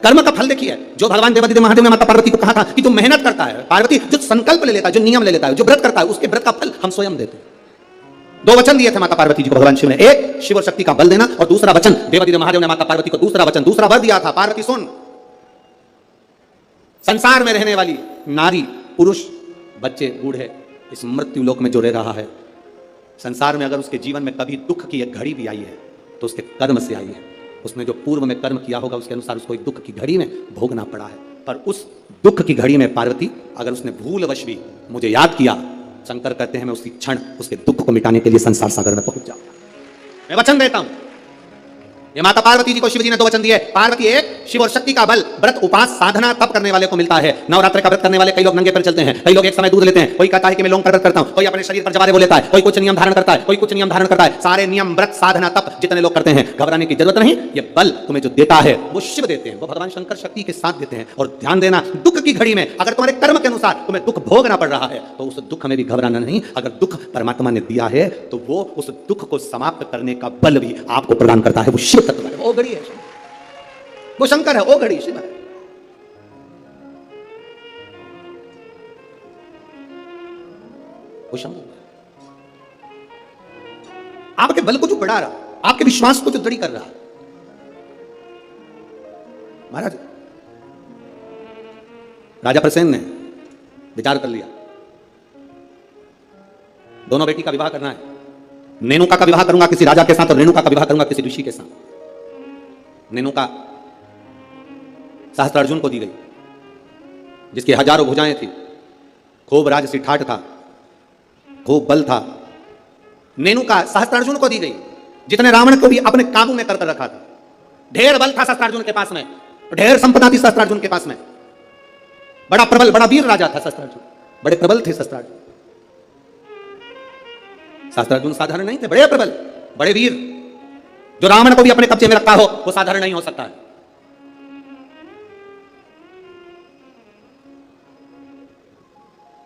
कर्म का फल देखिए, जो भगवान देवादिदेव महादेव ने माता पार्वती को कहा था कि जो मेहनत करता है, पार्वती जो संकल्प ले लेता है, जो नियम ले लेता है, जो व्रत करता है, उसके व्रत का फल हम स्वयं देते हैं। दो वचन दिए थे माता पार्वती जी को भगवान शिव ने, एक शिव और शक्ति का बल देना, और दूसरा वचन देवादिदेव महादेव ने माता पार्वती को दूसरा वचन, दूसरा वर दिया था, पार्वती सुन, संसार में रहने वाली नारी, पुरुष, बच्चे, बूढ़े, इस मृत्यु लोक में जो रह रहा है, संसार में अगर उसके जीवन में कभी दुख की एक घड़ी भी आई है तो उसके कर्म से आई है। उसने जो पूर्व में कर्म किया होगा उसके अनुसार उसको एक दुख की घड़ी में भोगना पड़ा है। पर उस दुख की घड़ी में पार्वती, अगर उसने भूलवश भी मुझे याद किया, शंकर कहते हैं मैं उसी क्षण उसके दुख को मिटाने के लिए संसार सागर में पहुंच जाऊंगा। मैं वचन देता हूं। ये माता पार्वती जी को शिव जी ने दो वचन दिए। पार्वती एक, शिव और शक्ति का बल, व्रत उपास साधना तप करने वाले को मिलता है। नवरात्र का व्रत करने वाले कई लोग नंगे पर चलते हैं, कई लोग एक समय दूध लेते हैं, कोई कहता है कि मैं लोंग का व्रत करता हूं, कोई अपने शरीर पर जवारे वो लेता है, कोई कुछ नियम धारण करता है, कोई कुछ नियम धारण करता है। सारे नियम व्रत साधना तप जितने लोग करते हैं, घबराने की जरूरत नहीं। ये बल तुम्हें जो देता है वो शिव देते हैं, वो भगवान शंकर शक्ति के साथ देते हैं। और ध्यान देना, दुख की घड़ी में अगर तुम्हारे कर्म के अनुसार तुम्हें दुख भोगना पड़ रहा है तो उस दुख में भी घबराना नहीं। अगर दुख परमात्मा ने दिया है तो वो उस दुख को समाप्त करने का बल भी आपको प्रदान करता है। वो शिव तत्व है, वो घड़ी है, वो शंकर है, वो घड़ी शिव है। वो शंकर आपके बल को जो बढ़ा रहा, आपके विश्वास को जो दृढ़ कर रहा। महाराज राजा प्रसेन ने विचार कर लिया, दोनों बेटी का विवाह करना है। नेनुका का विवाह करूंगा किसी राजा के साथ और रेणुका का विवाह करूंगा किसी ऋषि के साथ। नेनुका सहस्त्रार्जुन को दी गई, जिसकी हजारों भुजाएं थी, खूब राजसी ठाठ था, खूब बल था। नेनुका सहस्त्रार्जुन को दी गई, जितने रावण को भी अपने काबू में कर रखा था। ढेर बल था सहस्त्रार्जुन के पास में, ढेर संपदा थी सहस्त्रार्जुन के पास में। बड़ा प्रबल, बड़ा वीर राजा था सहस्त्रार्जुन, बड़े प्रबल थे सहस्त्रार्जुन। सहस्त्रार्जुन साधारण नहीं थे, बड़े प्रबल, बड़े वीर। जो रावण को भी अपने कब्जे में रखता हो वो साधारण नहीं हो सकता है।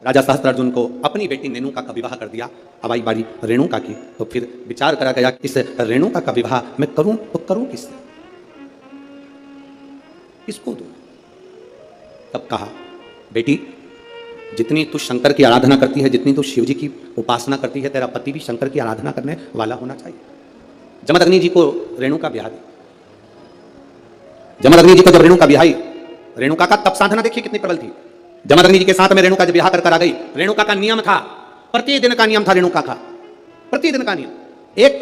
राजा सहस्त्रार्जुन को अपनी बेटी रेणुका का विवाह कर दिया। अब आई बारी रेणुका की, तो फिर विचार करा गया इस रेणुका का विवाह मैं करूं तो करूं किससे, किसको दूं। तब कहा, बेटी जितनी तू शंकर की आराधना करती है, जितनी तू शिव जी की उपासना करती है, तेरा पति भी शंकर की आराधना करने वाला होना चाहिए। जमदग्नि जी को रेणुका ब्याह दी। जमदग्नि जी को जब रेणुका ब्याही, रेणुका का तप साधना देखिए कितनी प्रबल थी। जमदग्नि जी के साथ में रेणुका जब ब्याह कर आ गई, रेणुका का नियम था, प्रतिदिन का नियम था रेणुका का, प्रतिदिन का नियम। एक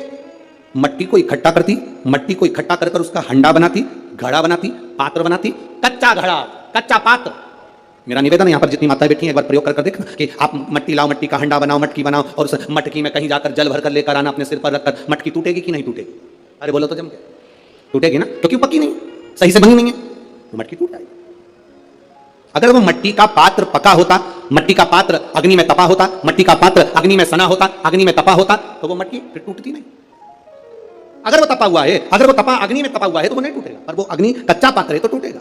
मट्टी को इकट्ठा करती, मट्टी को इकट्ठा कर उसका हंडा बनाती, घड़ा बनाती, पात्र बनाती, कच्चा घड़ा, कच्चा पात्र। मेरा निवेदन है यहाँ पर जितनी माताएं बैठी हैं, एक बार प्रयोग कर देखना कि आप मट्टी लाओ, मट्टी का हंडा बनाओ, मटकी बनाओ, और उस मटकी में कहीं जाकर जल भरकर लेकर आना, अपने सिर पर रखकर। मटकी टूटेगी कि नहीं टूटेगी? अरे बोलो तो जम के टूटेगी ना, क्योंकि पकी नहीं, सही से बनी नहीं है, तो मटकी टूट जाएगी। अगर वो मट्टी का पात्र पका होता, मट्टी का पात्र अग्नि में तपा होता, मट्टी का पात्र अग्नि में सना होता, अग्नि में तपा होता, तो वो मटकी फिर टूटती नहीं। अगर वो तपा हुआ है, अगर वो तपा अग्नि में तपा हुआ है तो वो नहीं टूटेगा, पर वो अग्नि कच्चा पात्र है तो टूटेगा,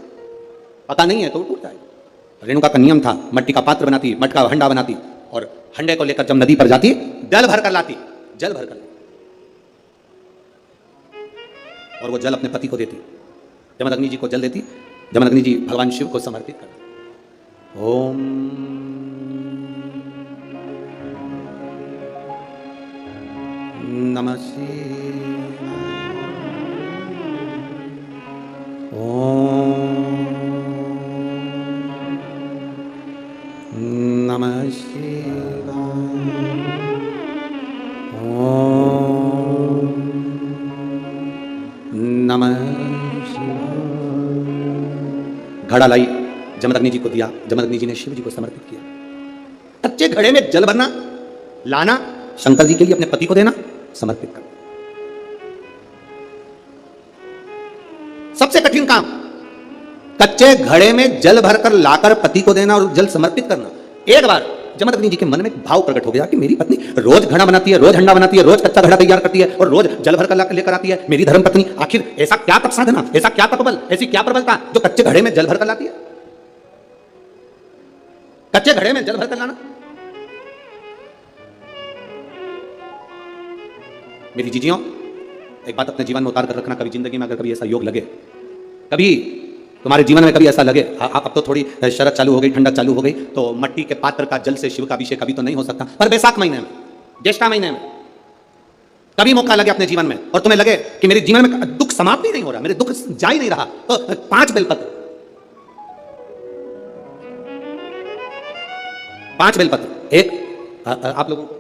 पका नहीं है तो टूट जाएगा। रेणुका का नियम था, मट्टी का पात्र बनाती, मटका हंडा बनाती, और हंडे को लेकर जब नदी पर जाती, जल भर कर लाती, जल भर कर लाती, और वो जल अपने पति को देती। जमदग्नि जी को जल देती, जमदग्नि जी भगवान शिव को समर्पित करती। ओम नमः शिवाय, ओम नमः शिवाय, ओम नमः शिवाय। घड़ा लाई, जमदग्नि जी को दिया, जमदग्नि जी ने शिव जी को समर्पित किया। कच्चे घड़े में जल भरना, लाना, शंकर जी के लिए अपने पति को देना, समर्पित करना। सबसे कठिन काम, कच्चे घड़े में जल भरकर लाकर पति को देना और जल समर्पित करना। एक बार जमदग्नि जी के मन में भाव प्रकट हो गया कि मेरी पत्नी रोज घड़ा बनाती है, रोज हंडा बनाती है, रोज कच्चा घड़ा तैयार करती है और रोज जल भरकर लेकर आती है। मेरी धर्म पत्नी आखिर ऐसा क्या तप साधना, ऐसा क्या तपबल, ऐसी क्या प्रबलता जो कच्चे घड़े में जल भरकर लाती है, कच्चे घड़े में जल भरकर लाना। मेरी जीजियों, एक बात अपने जीवन में उतार कर रखना, कभी जिंदगी में अगर कभी ऐसा योग लगे, कभी तुम्हारे जीवन में कभी ऐसा लगे अब तो थोड़ी शरद चालू हो गई, ठंडक चालू हो गई, तो मट्टी के पात्र का जल से शिव का अभिषेक कभी तो नहीं हो सकता, पर बैसाख महीने में, ज्येष्ठा महीने में कभी मौका लगे अपने जीवन में और तुम्हें लगे कि मेरे जीवन में दुख समाप्त ही नहीं हो रहा, मेरे दुख जा ही नहीं रहा, तो 5 बेलपत्र, 5 बेलपत्र। एक आप लोगों को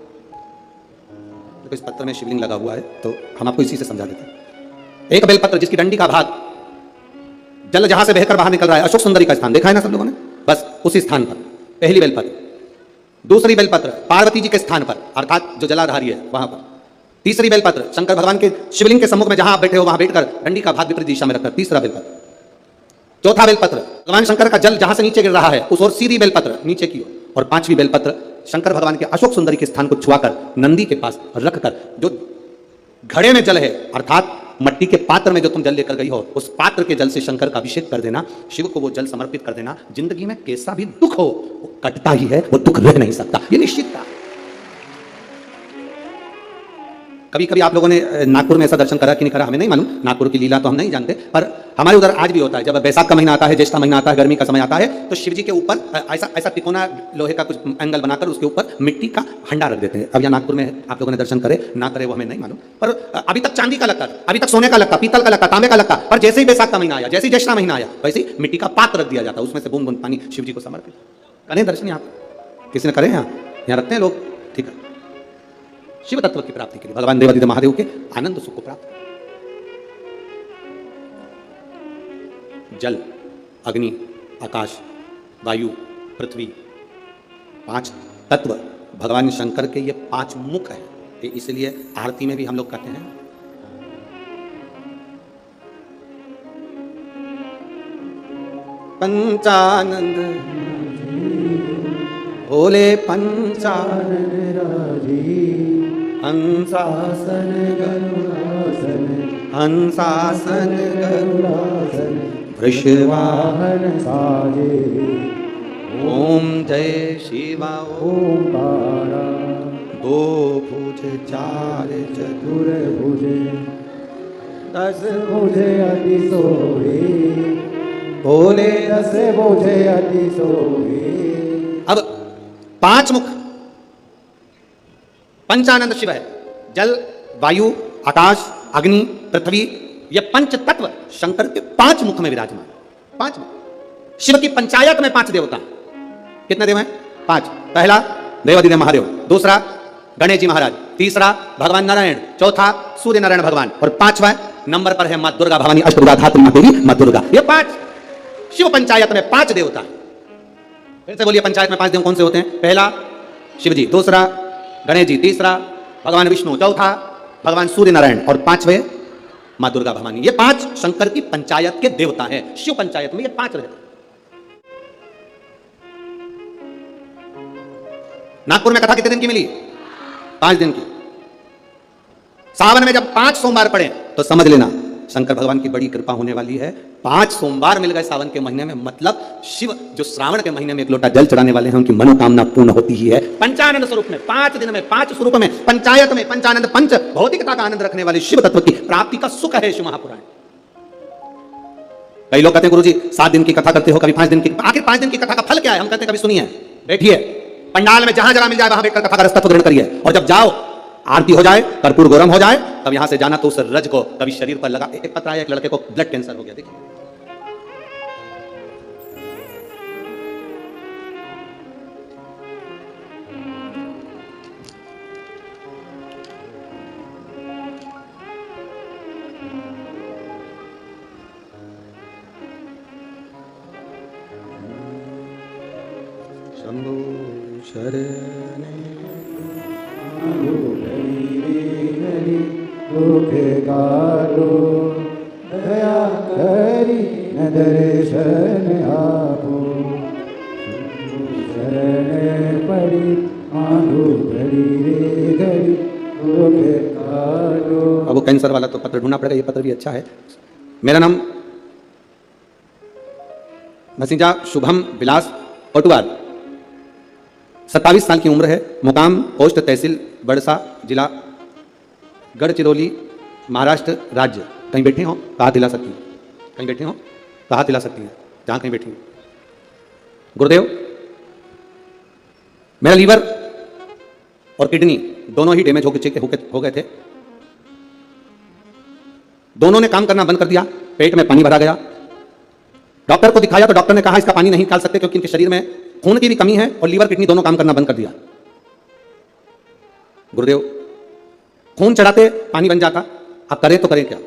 इस पत्र में शिवलिंग लगा हुआ है तो हम आपको इसी से समझा देते हैं। एक बेलपत्र जिसकी डंडी का भाग जल जहां से बहकर बाहर निकल रहा है, अशोक सुंदरी का स्थान देखा है ना सब लोगों ने, बस उसी स्थान पर पहली बेलपत्र। दूसरी बेलपत्र पार्वती जी के स्थान पर अर्थात जो जलाधारी है वहां पर। तीसरी बेलपत्र शंकर भगवान के शिवलिंग के सम्मुख में जहां आप बैठे हो वहां बैठकर डंडी का भाग विपरीत दिशा में रखकर, तीसरा बेलपत्र। चौथा बेलपत्र भगवान शंकर का जल जहां से नीचे गिर रहा है उस ओर सीधी बेलपत्र नीचे की ओर। और 5वीं बेलपत्र शंकर भगवान के अशोक सुंदरी के स्थान को छुआकर नंदी के पास रखकर, जो घड़े में जल है अर्थात मट्टी के पात्र में जो तुम जल लेकर गई हो उस पात्र के जल से शंकर का अभिषेक कर देना, शिव को वो जल समर्पित कर देना। जिंदगी में कैसा भी दुख हो वो कटता ही है, वो दुख रह नहीं सकता, ये निश्चित था। कभी कभी आप लोगों ने नागपुर में ऐसा दर्शन करा कि नहीं करा हमें नहीं मालूम, नागपुर की लीला तो हम नहीं जानते, पर हमारे उधर आज भी होता है। जब बैसाख का महीना आता है, ज्येष्ठा महीना आता है, गर्मी का समय आता है, तो शिव जी के ऊपर ऐसा तिकोना लोहे का कुछ एंगल बनाकर उसके ऊपर मिट्टी का हंडा रख देते हैं। अब यहाँ नागपुर में आप लोगों ने दर्शन करे ना करे वो हमें नहीं मालूम, पर अभी तक चांदी का लगता, अभी तक सोने का लगता, पीतल का लगता, तांबे का लगता, पर जैसे ही बैसाख का महीना आया, जैसे ही ज्येष्ठा महीना आया, वैसे ही मिट्टी का पात्र रख दिया जाता, उसमें से बूंद बूंद पानी शिव जी को समर्पित करें। दर्शन यहाँ किसी ने करे, यहाँ रखते हैं लोग, ठीक है, शिव तत्व की प्राप्ति के लिए, भगवान देवादिदेव महादेव के आनंद सुख को प्राप्त। जल, अग्नि, आकाश, वायु, पृथ्वी, 5 तत्व भगवान शंकर के ये 5 मुख हैं, इसलिए आरती में भी हम लोग कहते हैं पंचानंद भोले पंचानन राजी, हंसासन गरुड़ासन, हंसासन गरुड़ासन, वृषवाहन साजे, ओम जय शिवा ओंकारा, 2 भुज 4 चतुर्भुज, 10 भुज अति सोहे, भोले 10 भुज अति सोहे। अब 5 मुख पंचानंद शिव है, जल, वायु, आकाश, अग्नि, पृथ्वी, ये 5 तत्व शंकर के 5 मुख में विराजमान, 5 मुख। शिव की पंचायत में 5 देवता, कितने देव हैं? 5। पहला देवादिदेव महादेव, दूसरा गणेश जी महाराज, तीसरा भगवान नारायण, चौथा सूर्य नारायण भगवान, और 5वां नंबर पर है मां दुर्गा भवानी, अष्टभुजा धात्री मां देवी मां दुर्गा। ये 5 शिव पंचायत में 5 देवता। फिर से बोलिए, पंचायत में 5 देव कौन से होते हैं? पहला शिव जी, दूसरा गणेश जी, तीसरा भगवान विष्णु, चौथा भगवान सूर्य नारायण, और 5वें मां दुर्गा भवानी। ये 5 शंकर की पंचायत के देवता हैं। शिव पंचायत में ये 5 रहते। नागपुर में कथा कितने दिन की मिली? 5 दिन की। सावन में जब 5 सोमवार पड़े तो समझ लेना शंकर भगवान की बड़ी कृपा होने वाली है। 5 सोमवार मिल गए सावन के महीने में, मतलब शिव जो श्रावण के महीने में 1 लोटा जल चढ़ाने वाले हैं उनकी मनोकामना पूर्ण होती ही है। पंचानंद स्वरूप में 5 दिन में 5 स्वरूप में पंचायत में पंचानंद पंच भौतिकता का आनंद रखने वाले शिव तत्व की प्राप्ति का सुख है शिव महापुराण। कई लोग कहते हैं गुरुजी 7 दिन की कथा करते हो, कभी 5 दिन की, आखिर 5 दिन की कथा का फल क्या है? हम कहते हैं कभी सुनिए, बैठिए पंडाल में जहां जरा मिल जाए वहां बैठकर कथा का रस तत्व ग्रहण करिए, और जब जाओ आरती हो जाए, कर्पूर गौरम हो जाए, तब यहां से जाना तो उस रज को कभी शरीर पर लगा। एक पत्र आया, एक लड़के को ब्लड कैंसर हो गया, देखिए शंभु शरण दया करी न दर्शन आपो, शरण पड़ी मांगो घड़ी रे घड़ी दुखे काटो। अब वो कैंसर वाला तो पत्र ढूंढना पड़ेगा, ये पत्र भी अच्छा है। मेरा नाम मसीजा शुभम विलास पटुआर, 27 साल की उम्र है, मुकाम पोस्ट तहसील बड़सा, जिला गढ़चिरौली, महाराष्ट्र राज्य। कहीं बैठे हो? हाथ हिला सकती, कहीं बैठे हो? तो हाथ हिला सकती हैं जहां कहीं बैठी हैं। गुरुदेव, मेरा लीवर और किडनी दोनों ही डैमेज हो गए थे। दोनों ने काम करना बंद कर दिया, पेट में पानी भरा गया। डॉक्टर को दिखाया तो डॉक्टर ने कहा इसका पानी नहीं निकाल सकते क्योंकि इनके शरीर में खून की भी कमी है और लीवर किडनी दोनों काम करना बंद कर दिया। गुरुदेव, खून चढ़ाते पानी बन जाता, आप करें तो करें क्या?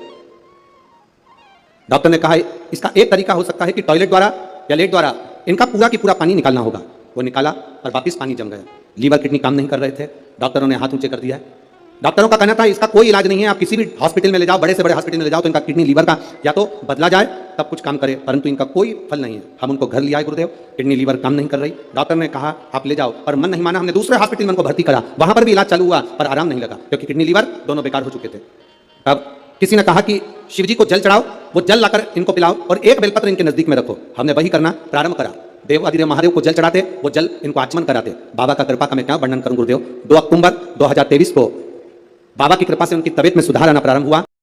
डॉक्टर ने कहा इसका एक तरीका हो सकता है कि टॉयलेट द्वारा या लेट द्वारा इनका पूरा की पूरा पानी निकालना होगा। वो निकाला और वापिस पानी जम गया। लीवर किडनी काम नहीं कर रहे थे, डॉक्टरों ने हाथ ऊंचे कर दिया। डॉक्टरों का कहना था इसका कोई इलाज नहीं है, आप किसी भी हॉस्पिटल में ले जाओ, बड़े से बड़े हॉस्पिटल में ले जाओ तो इनका किडनी लीवर का या तो बदला जाए तब कुछ काम करे, परंतु इनका कोई फल नहीं है। हम उनको घर ले आए, गुरुदेव किडनी लीवर काम नहीं कर रही। डॉक्टर ने कहा आप ले जाओ, पर मन नहीं माना। हमने दूसरे हॉस्पिटल में उनको भर्ती करा, वहां पर भी इलाज चालू हुआ पर आराम नहीं लगा क्योंकि किडनी लीवर दोनों बेकार हो चुके थे। अब किसी ने कहा कि शिव जी को जल चढ़ाओ, वो जल लाकर इनको पिलाओ और एक बेलपत्र इनके नजदीक में रखो। हमने वही करना प्रारंभ करा। देवाधिदेव महादेव को जल चढ़ाते, वो जल इनको आचमन कराते। बाबा का कृपा का मैं क्या वर्णन करूं गुरुदेव। 2 अक्टूबर 2023 को बाबा की कृपा से उनकी तबीयत में सुधार आना प्रारंभ हुआ।